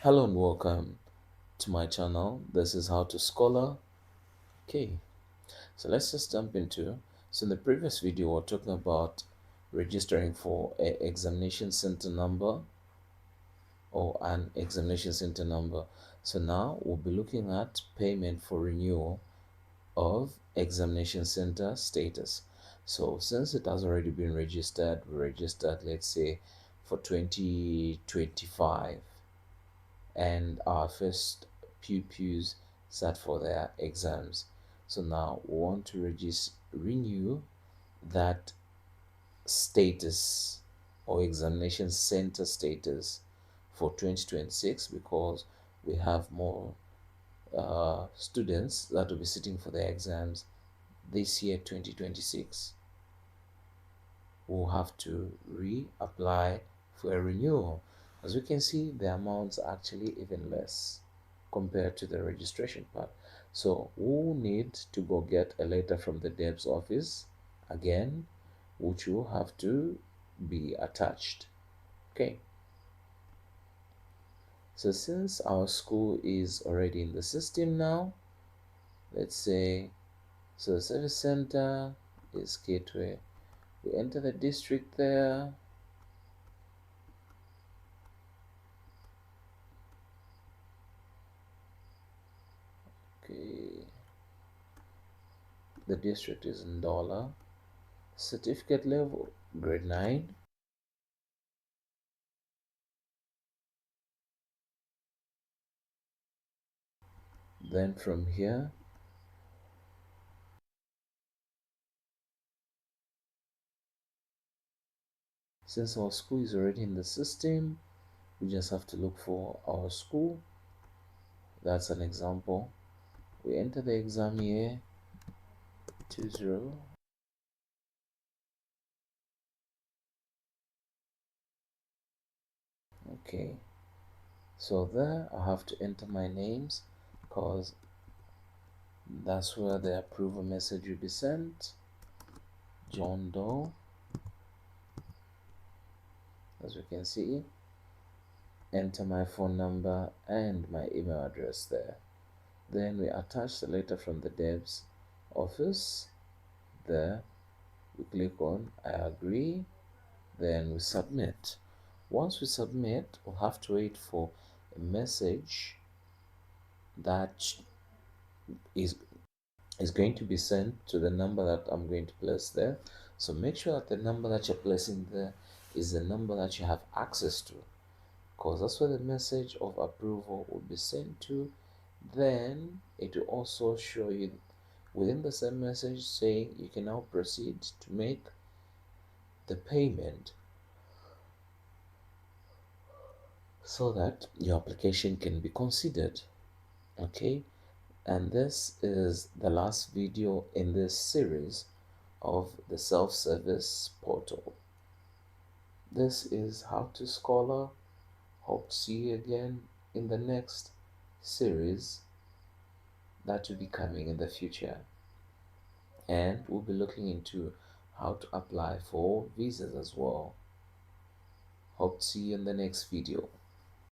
Hello and welcome to my channel. This is How to Scholar. Okay, so let's just jump into. So in the previous video, we are talking about registering for a examination center number or an examination center number. So now we'll be looking at payment for renewal of examination center status. So since it has already been registered, we registered, let's say, for 2025, and our first pupils sat for their exams. So now we want to renew that status or examination center status for 2026 because we have more students that will be sitting for their exams this year 2026. We'll have to reapply for a renewal. As we can see, the amounts are actually even less compared to the registration part. So we'll need to go get a letter from the DEB's office again, which will have to be attached. Okay. So since our school is already in the system now, let's say, so the service center is Gateway. We enter the district there. Okay, the district is in dollar. Certificate level grade 9. Then from here, since our school is already in the system, we just have to look for our school. That's an example. We enter the exam year 20. Okay, so there I have to enter my names because that's where the approval message will be sent. John Doe, as we can see. Enter my phone number and my email address there. Then we attach the letter from the DEB's office. There we click on I agree, then we submit. Once we submit, we'll have to wait for a message that is going to be sent to the number that I'm going to place there. So make sure that the number that you're placing there is the number that you have access to, because that's where the message of approval will be sent to. Then it will also show you within the same message saying you can now proceed to make the payment so that your application can be considered. Okay, and this is the last video in this series of the self-service portal. This is How to Scholar. Hope to see you again in the next series that will be coming in the future, and we'll be looking into how to apply for visas as well. Hope to see you in the next video.